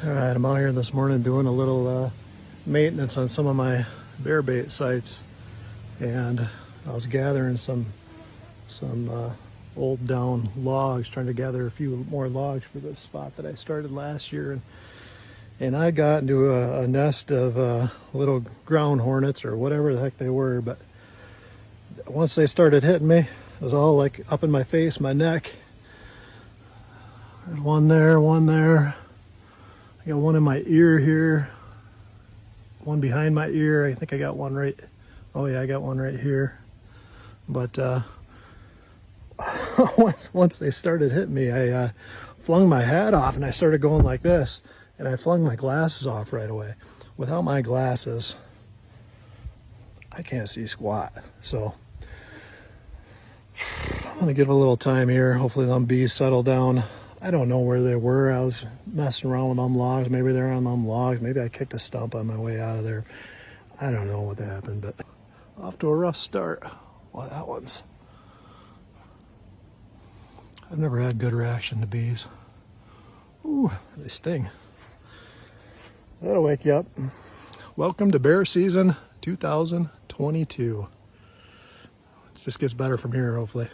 All right, I'm out here this morning doing a little maintenance on some of my bear bait sites, and I was gathering some old down logs, trying to gather a few more logs for this spot that I started last year, and I got into a nest of little ground hornets or whatever the heck they were. But once they started hitting me, it was all like up in my face, my neck. There's one there, one there. I got one in my ear here, one behind my ear. I think I got one right. Oh yeah, I got one right here. But once they started hitting me, I flung my hat off and I started going like this, and I flung my glasses off right away. Without my glasses, I can't see squat. So I'm gonna give it a little time here. Hopefully them bees settle down. I don't know where they were. I was messing around with them logs. Maybe they're on them logs. Maybe I kicked a stump on my way out of there. I don't know what happened, but off to a rough start. Well, that one's... I've never had good reaction to bees. Ooh, they sting. That'll wake you up. Welcome to bear season 2022. It just gets better from here, hopefully.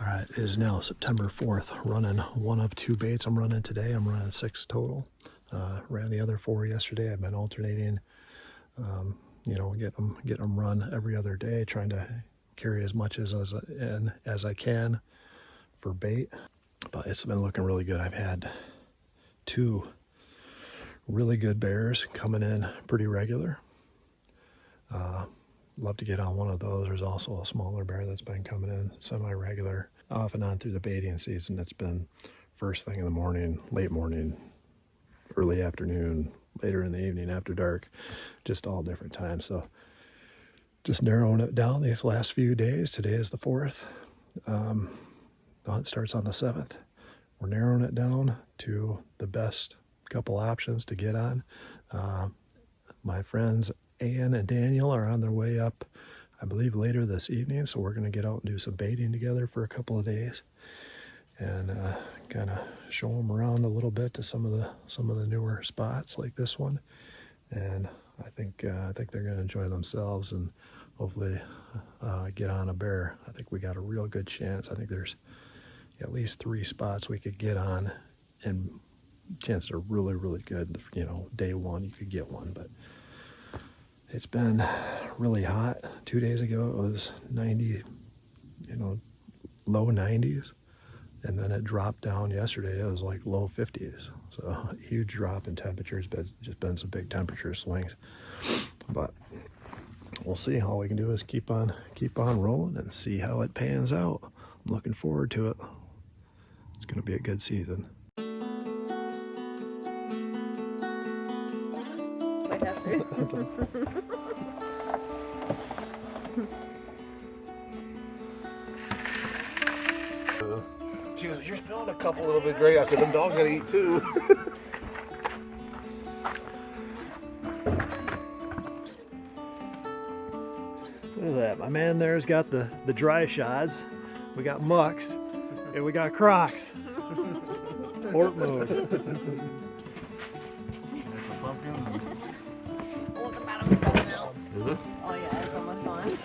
All right, it is now September 4th, running one of two baits I'm running today. I'm running 6 total. Ran the other 4 yesterday. I've been alternating, get them run every other day, trying to carry as much as I can for bait. But it's been looking really good. I've had 2 really good bears coming in pretty regular. love to get on one of those. There's also a smaller bear that's been coming in semi-regular off and on through the baiting season. It's been first thing in the morning, late morning, early afternoon, later in the evening after dark, just all different times. So just narrowing it down these last few days. Today is the 4th. The hunt starts on the 7th. We're narrowing it down to the best couple options to get on. My friends Ann and Daniel are on their way up, I believe, later this evening. So we're going to get out and do some baiting together for a couple of days, and kind of show them around a little bit to some of the newer spots like this one. And I think they're going to enjoy themselves and hopefully get on a bear. I think we got a real good chance. I think there's at least 3 spots we could get on, and chances are really, really good. You know, day one you could get one, but it's been really hot. 2 days ago it was 90, low 90s, and then it dropped down yesterday. It was like low 50s. So a huge drop in temperatures, but just been some big temperature swings. But we'll see. All we can do is keep on rolling and see how it pans out. I'm looking forward to it. It's going to be a good season. She goes, "You're smelling a couple little bit great." I said, "Them dogs gotta eat too." Look at that. My man there's got the dry shods. We got mucks, and we got Crocs. Sport mode. Oh yeah, it's almost gone.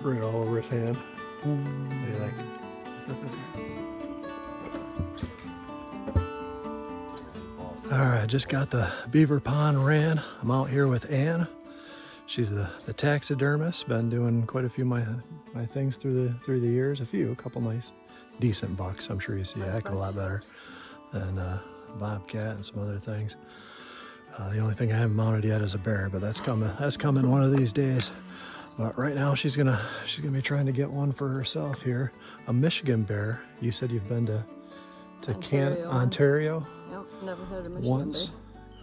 Bring it all over his hand. Yeah. All right, just got the beaver pond ran. I'm out here with Ann. She's the taxidermist. Been doing quite a few of my things through the years. A couple nice, decent bucks. I'm sure you see a heck of a lot better than bobcat and some other things. The only thing I haven't mounted yet is a bear, but that's coming. That's coming one of these days. But right now she's gonna be trying to get one for herself here. A Michigan bear. You said you've been to Ontario. Yep, never had a Michigan Once. bear.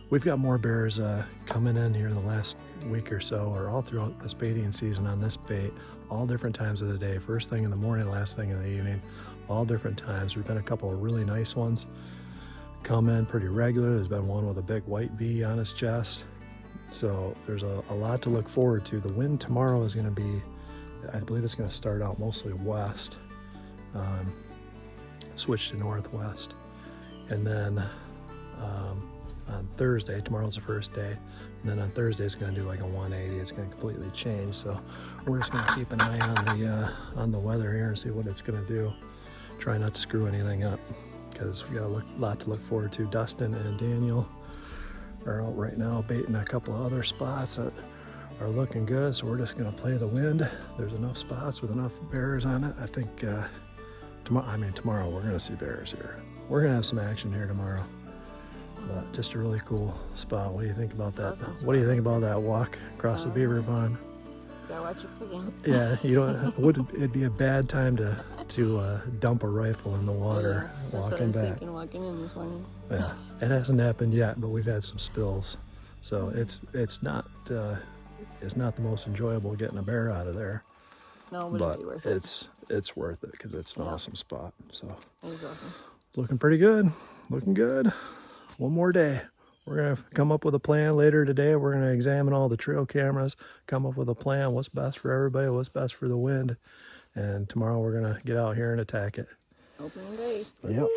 We've got more bears coming in here in the last week or so, or all throughout this baiting season on this bait, all different times of the day. First thing in the morning, last thing in the evening, all different times. There's been a couple of really nice ones come in pretty regular. There's been one with a big white V on his chest. So there's a lot to look forward to. The wind tomorrow is going to be, I believe it's going to start out mostly west, switch to northwest, and then on Thursday, tomorrow's the first day, and then on Thursday it's going to do like a 180. It's going to completely change. So we're just going to keep an eye on the weather here and see what it's going to do. Try not to screw anything up, because we got a lot to look forward to. Dustin and Daniel are out right now baiting a couple of other spots that are looking good, so we're just going to play the wind. There's enough spots with enough bears on it. I think tomorrow we're going to see bears here. We're going to have some action here tomorrow, but just a really cool spot. What do you think about that? Awesome. What do you think about that walk across the beaver pond? Gotta watch your footing. Yeah, it'd be a bad time to dump a rifle in the water walking That's what I was back. thinking walking in this morning. Yeah, it hasn't happened yet, but we've had some spills, so it's not the most enjoyable getting a bear out of there. No, but But it'd be worth it. it's worth it because it's an awesome spot. So It is awesome. it's looking pretty good, looking good. One more day. We're gonna come up with a plan later today. We're gonna examine all the trail cameras, come up with a plan, what's best for everybody, what's best for the wind, and tomorrow we're gonna get out here and attack it. Opening day. Yep.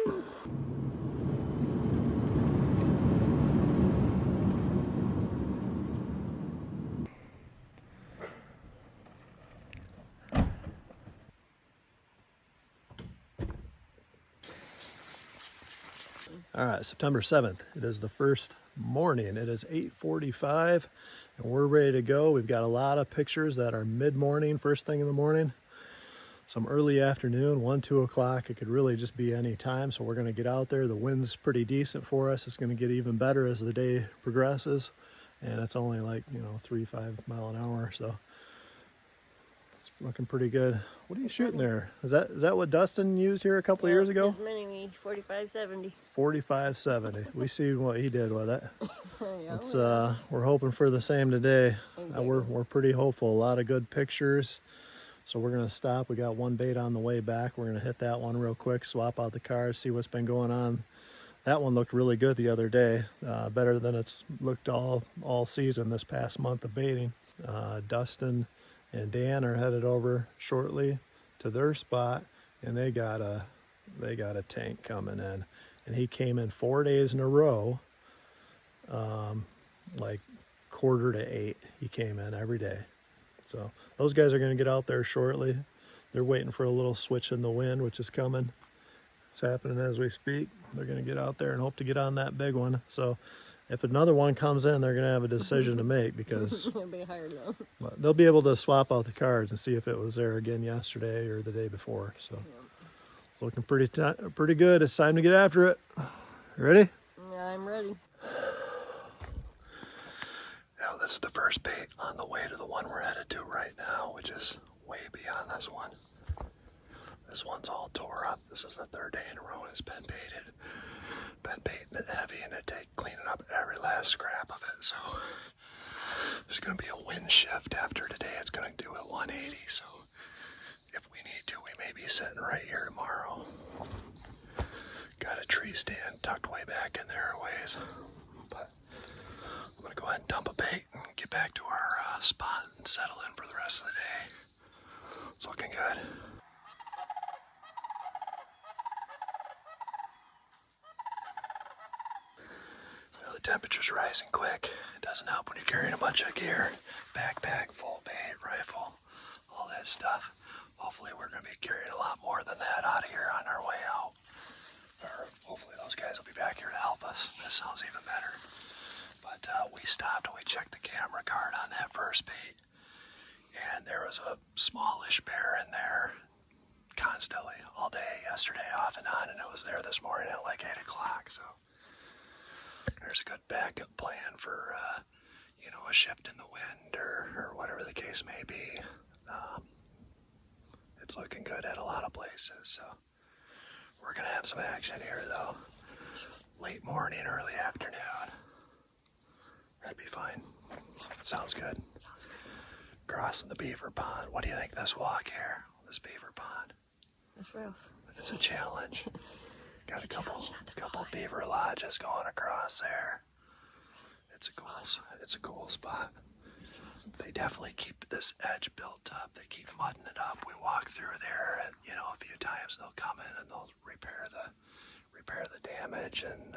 All right, September 7th. It is the first morning. It is 8:45 and we're ready to go. We've got a lot of pictures that are mid-morning, first thing in the morning. some early afternoon, 1, 2 o'clock. It could really just be any time. So we're going to get out there. The wind's pretty decent for us. It's going to get even better as the day progresses. And it's only like, 3-5 mile an hour. So it's looking pretty good. What are you shooting there? Is that what Dustin used here a couple of years ago? His mini 4570. 4570. We see what he did with it. Yeah, It's we're hoping for the same today. Exactly. We're pretty hopeful. A lot of good pictures. So we're gonna stop. We got one bait on the way back. We're gonna hit that one real quick, swap out the cars, see what's been going on. That one looked really good the other day, better than it's looked all season this past month of baiting. Dustin and Dan are headed over shortly to their spot, and they got a tank coming in, and he came in 4 days in a row, like 7:45. He came in every day. So those guys are going to get out there shortly. They're waiting for a little switch in the wind, which is coming. It's happening as we speak. They're going to get out there and hope to get on that big one. So if another one comes in, they're going to have a decision to make, because It'll be higher though. they'll be able to swap out the cards and see if it was there again yesterday or the day before. So it's looking pretty good. It's time to get after it. Ready? Yeah, I'm ready. Now this is the first bait on the way to the one we're headed to right now, which is way beyond this one. This one's all tore up. This is the 3rd day in a row it's been baited. Been baiting it heavy, and it take cleaning up every last scrap of it. So there's going to be a wind shift after today. It's going to do a 180. So if we need to, we may be sitting right here tomorrow. Got a tree stand tucked way back in there a ways. But I'm going to go ahead and dump a bait and get back to our spot and settle in for the rest of the day. It's looking good. Well, the temperature's rising quick. It doesn't help when you're carrying a bunch of gear. Backpack, full bait, rifle, all that stuff. Hopefully we're going to be carrying a lot more than that out of here on our way out. Or hopefully those guys will be back here to help us. This sounds even better. But we stopped and we checked the camera card on that first bait, and there was a smallish bear in there constantly all day yesterday, off and on, and it was there this morning at like 8 o'clock. So there's a good backup plan for a shift in the wind or whatever the case may be. It's looking good at a lot of places. So we're gonna have some action here though. Late morning, early afternoon. That'd be fine. Sounds good. Crossing the beaver pond. What do you think this walk here? This beaver pond. It's rough. It's a challenge. Got a couple beaver lodges going across there. It's a cool spot. They definitely keep this edge built up. They keep mudding it up. We walk through there, and a few times they'll come in and they'll repair the damage, and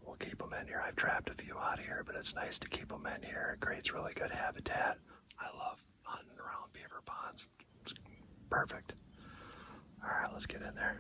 we'll keep them in here. I've trapped a few out here, but it's nice to keep them in here. It creates really good habitat. I love hunting around beaver ponds. It's perfect. All right, let's get in there.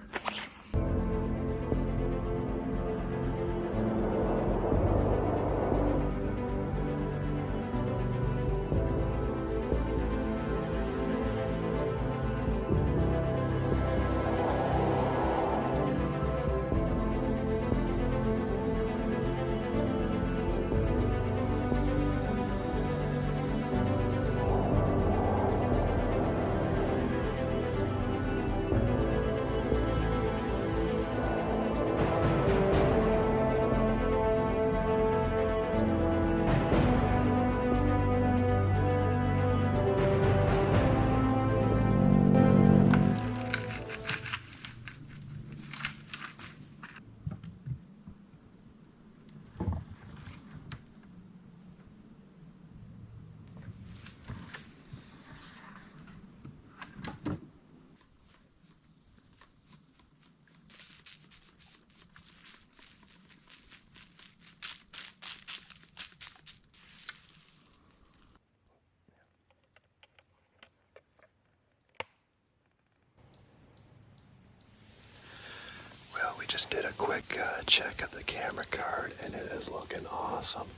We just did a quick check of the camera card, and it is looking awesome.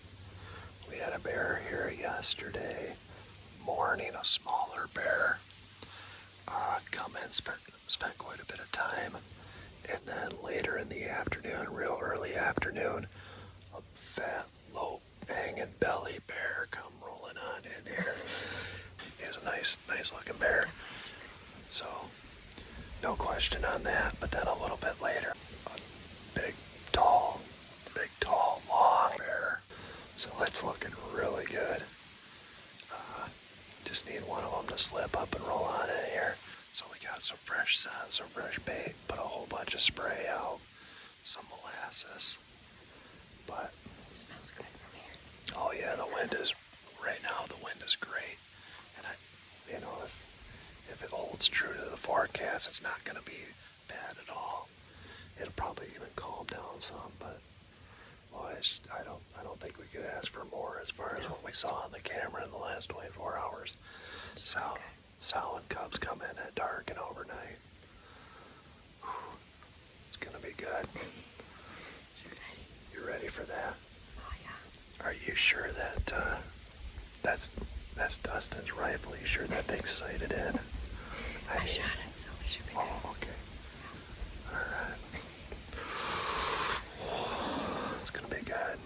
We had a bear here yesterday morning, a smaller bear, come in, spent quite a bit of time. And then later in the afternoon, real early afternoon, a fat, low hanging belly bear come rolling on in here. He's a nice looking bear. So, no question on that. But then a little bit later, a big, tall, long bear. So it's looking really good. Just need one of them to slip up and roll on in here. So we got some fresh scent, some fresh bait, put a whole bunch of spray out, some molasses. But It smells good from here. oh yeah, right now the wind is great. And if it holds true to the forecast, it's not gonna be bad at all. It'll probably even calm down some, but boys, I don't think we could ask for more as far as what we saw on the camera in the last 24 hours. Sow and cubs come in at dark and overnight. It's gonna be good. It's exciting. You ready for that? Oh, yeah. Are you sure that that's Dustin's rifle? Are you sure that thing's sighted in? I shot it, so we should be good. Oh, okay. All right. It's gonna be good.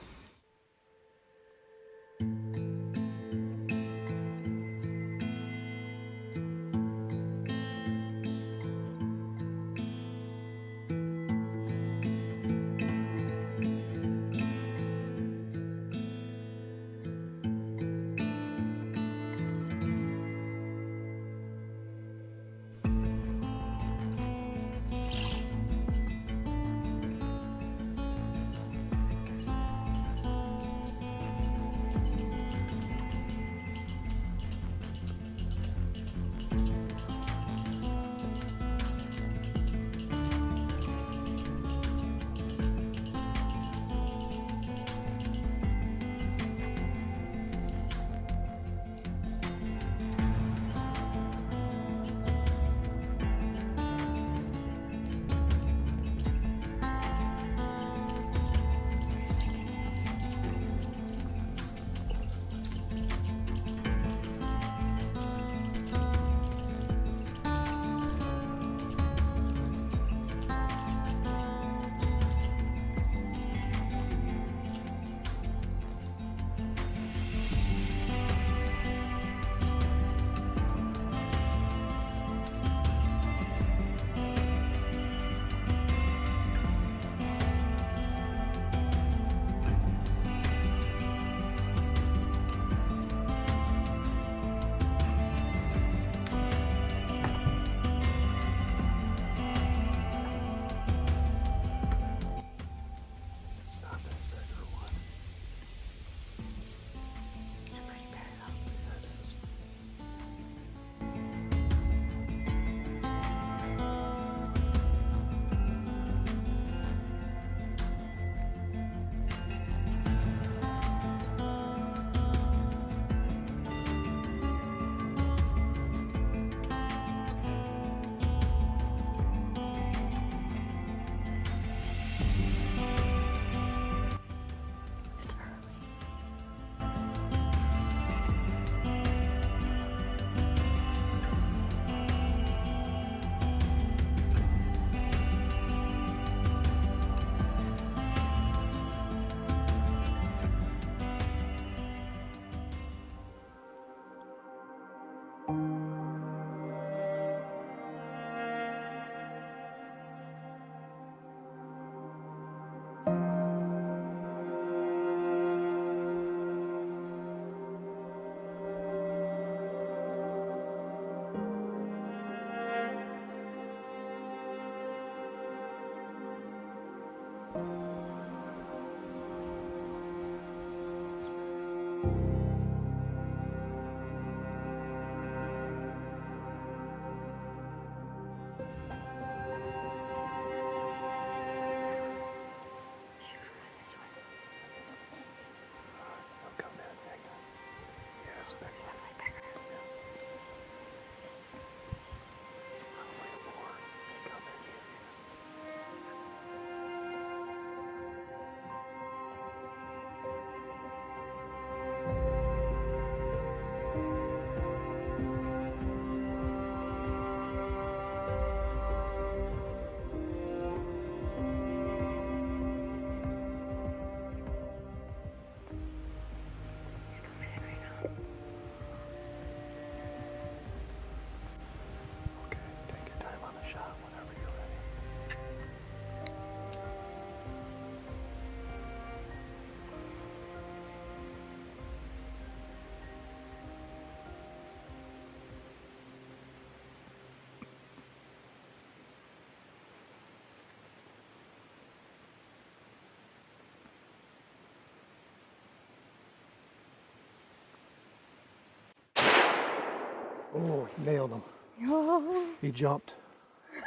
Oh, he nailed him. Oh, He jumped.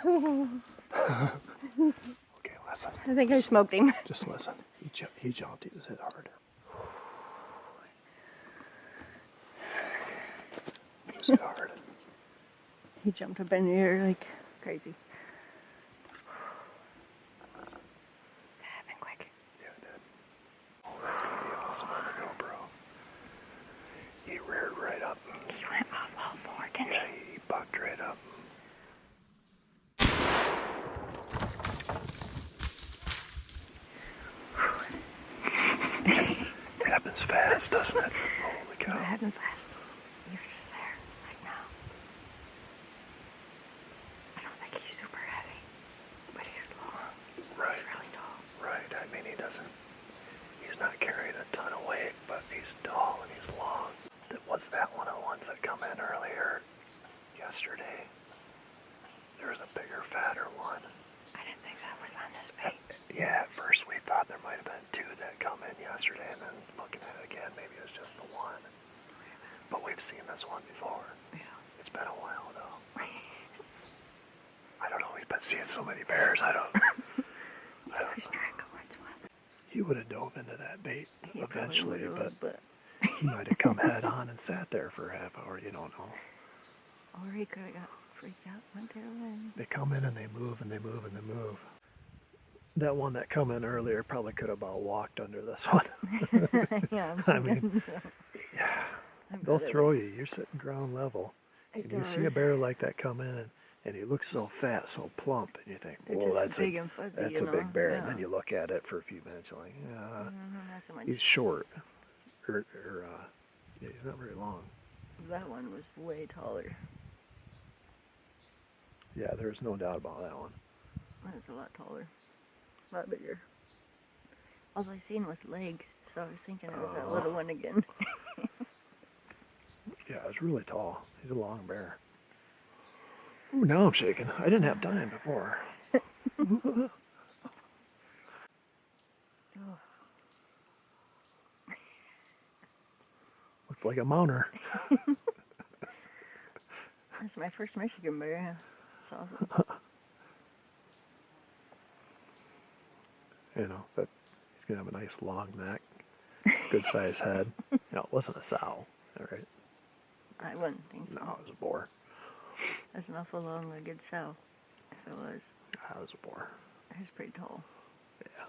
Okay, listen. I think I smoked him. Just listen. He jumped. He was hit hard. He was hit hard. He jumped up in the air like crazy. That happened quick. Yeah, it did. Oh, that's gonna be awesome on the GoPro. He reared right up. He went off all four, didn't Yeah, he bucked right up. It happens fast, doesn't it? Holy he? cow. What happened fast? You're just there right now. I don't think he's super heavy, but he's long. Right. He's really tall. Right. I mean, he's not carrying a ton of weight, but he's tall and he's long. Was that one of the ones that come in earlier yesterday? There was a bigger, fatter one. I didn't think that was on this bait. Yeah, at first we thought there might have been two that come in yesterday, and then looking at it again, maybe it was just the one. But we've seen this one before. Yeah. It's been a while, though. I don't know, we've been seeing so many bears, I don't Lose track of what's what. He would have dove into that bait He eventually, probably would've, but he might have come head on and sat there for a half hour, you don't know. Or he could have got freaked out, went there and They come in and they move and they move and they move. That one that come in earlier probably could have about walked under this one. yeah. I mean, yeah, they'll bet it throw you. You're sitting ground level. It And you see a does. bear like that come in and he looks so fat, so plump, and you think, They're whoa, just that's big and fuzzy, that's you a know? big bear. Yeah. And then you look at it for a few minutes, you're like, yeah, Not so much. he's short. Yeah, he's not very long. That one was way taller. Yeah, there's no doubt about that one. That was a lot taller. A lot bigger. All I seen was legs, so I was thinking it was that little one again. Yeah, it's really tall. He's a long bear. Ooh, now I'm shaking. I didn't have time before. Oh. Looked like a mounter. That's my first Michigan bear. It's awesome. You know, that he's gonna have a nice long neck, good sized head. You know, it wasn't a sow, all right? I wouldn't think so. No, it was a boar. That's an awful long-legged sow. If it was, That was a boar. it was pretty tall. Yeah.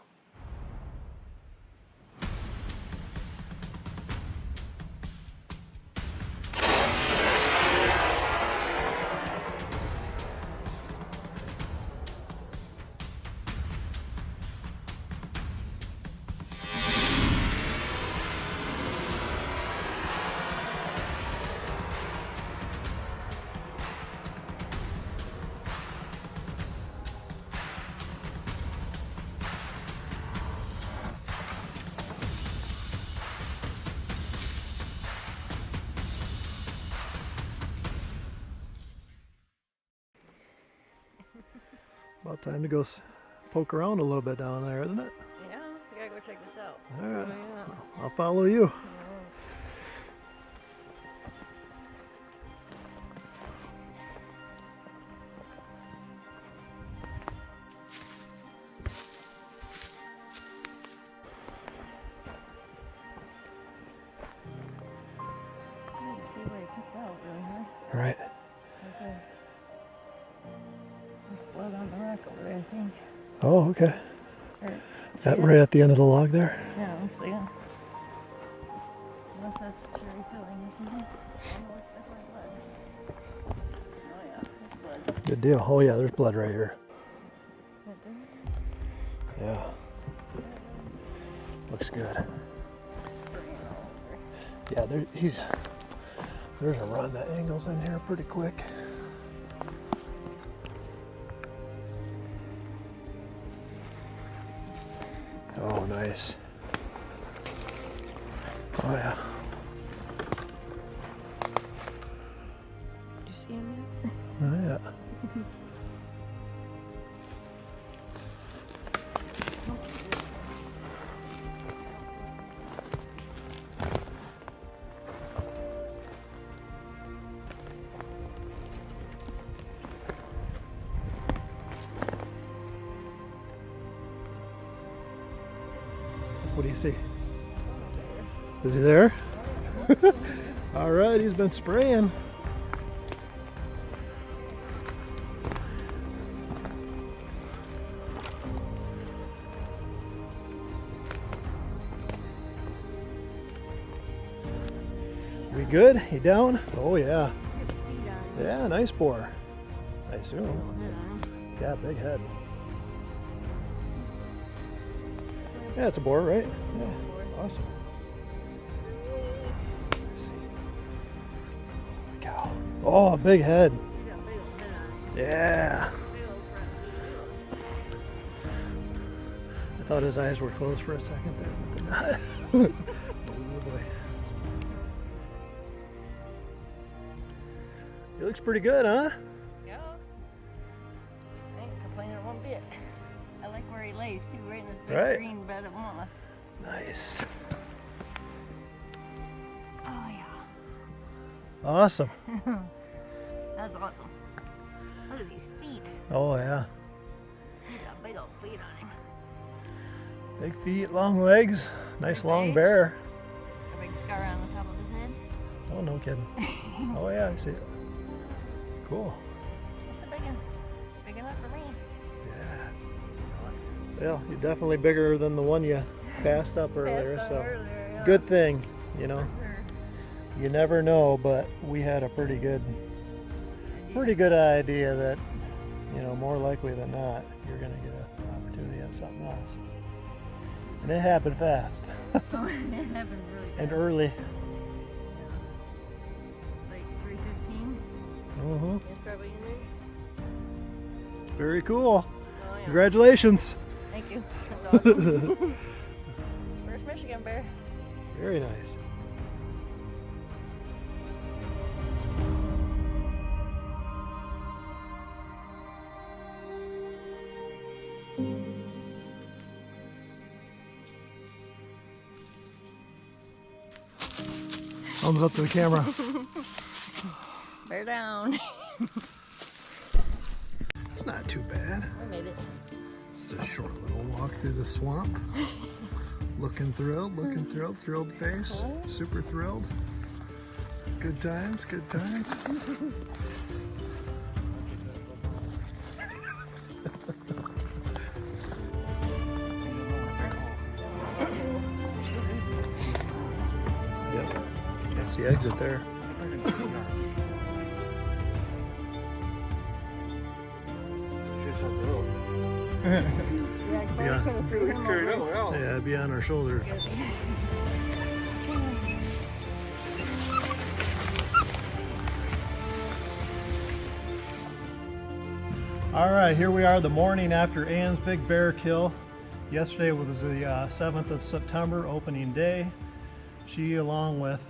About time to go poke around a little bit down there, isn't it? Yeah, we gotta go check this out. All right. Yeah. I'll follow you. All right. Okay. There's blood on the rock over there, I think. Oh, okay. Or, That right at the end of the log there? yeah, looks like it. Unless that's cherry filling or something. Oh, it's definitely blood. Oh yeah, it's blood. Good deal. Oh yeah, there's blood right here. Right there. Yeah. Looks good. Yeah, there's a run that angles in here pretty quick. Oh, nice. Oh yeah. Did you see him yet? Oh yeah. What do you see? Is he there? All right, he's been spraying. We good? He down? Oh yeah. Yeah, nice boar. I assume. Yeah, big head. Yeah, it's a boar, right? Yeah, awesome. Let's see. Holy cow. Oh, big head. Yeah. I thought his eyes were closed for a second there, but they're not. Oh boy. He looks pretty good, huh? Yeah. I ain't complaining one bit. I like where he lays too, right in this big Right. green bed of moss. Nice. Oh yeah. Awesome. That's awesome. Look at these feet. Oh yeah. He's got big old feet on him. Big feet, long legs, nice Big long face. bear. A big scar on the top of his head. Oh, no kidding. Oh yeah, I see it. Cool. That's a big one. Big enough for me. Yeah. Well, you're definitely bigger than the one you passed up earlier, Passed so on earlier, yeah. good thing, you know. Sure. You never know, but we had a pretty good idea that, you know, more likely than not, you're gonna get an opportunity at something else. And it happened fast. Oh, it happens really fast. And early. Like 3:15. Mm-hmm. It's probably in there. Very cool. Oh yeah. Congratulations. Thank you. That's awesome. First Michigan bear. Very nice. Thumbs up to the camera. Bear down. It's not too bad. We made it. It's a short little walk through the swamp. Looking thrilled, thrilled face. Super thrilled. Good times, good times. Yep, that's the exit there. Yeah, could have threw him over. Yeah, be on our shoulder. All right, here we are the morning after Ann's big bear kill. Yesterday was the 7th of September, opening day. She, along with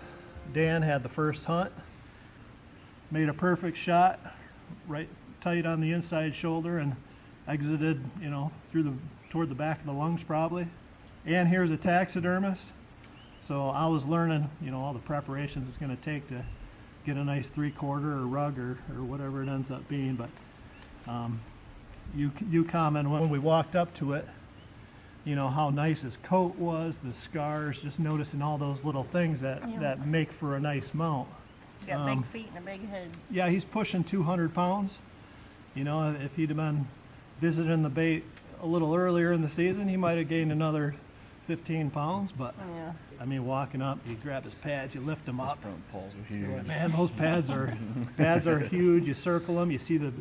Dan, had the first hunt. Made a perfect shot, right tight on the inside shoulder, and exited, you know, toward the back of the lungs probably. And here's a taxidermist. So I was learning, you know, all the preparations it's going to take to get a nice 3/4 or rug or whatever it ends up being. But you commented when we walked up to it, you know, how nice his coat was, the scars, just noticing all those little things that make for a nice mount. He's got big feet and a big head. Yeah, he's pushing 200 pounds. You know, if he'd have been visiting the bait a little earlier in the season, he might have gained another 15 pounds. But Yeah. I mean, walking up, you grab his pads, you lift them up. Front paws are huge. Man, those pads are huge. You circle them, you see the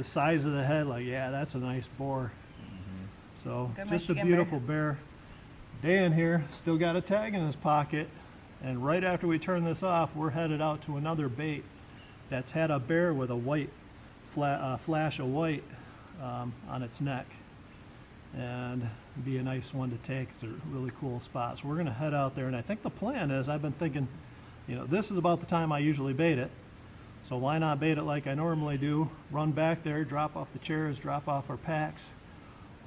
size of the head. Like, yeah, that's a nice boar. So Good just a Michigan beautiful bear. Dan here still got a tag in his pocket, and right after we turn this off, we're headed out to another bait that's had a bear with a white flash of white on its neck, and it'd be a nice one to take. It's a really cool spot. So we're going to head out there, and I think the plan is, I've been thinking, you know, this is about the time I usually bait it, so why not bait it like I normally do, run back there, drop off the chairs, drop off our packs.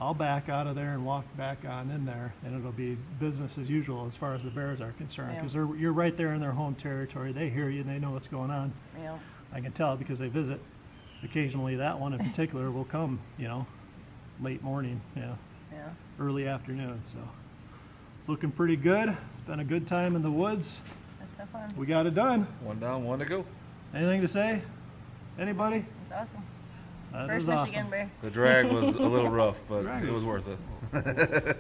I'll back out of there and walk back on in there, and it'll be business as usual as far as the bears are concerned, because you're right there in their home territory. They hear you and they know what's going on. Yeah. I can tell because they visit. Occasionally that one in particular will come, you know, late morning, you know, Yeah. early afternoon. So It's looking pretty good. It's been a good time in the woods. It's been fun. We got it done. One down, one to go. Anything to say? Anybody? It's awesome. That First is Michigan awesome. bear. The drag was a little rough, but Drag it was- was worth it.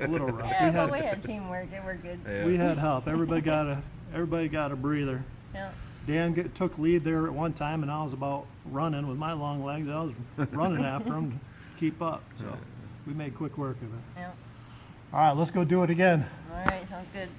A little rough. Yeah, but we had teamwork. It worked good. Yeah. We had help. Everybody got a breather. Yeah. Dan took lead there at one time, and I was about running with my long legs. I was running after him to keep up. So we made quick work of it. Yeah. All right, let's go do it again. All right. Sounds good.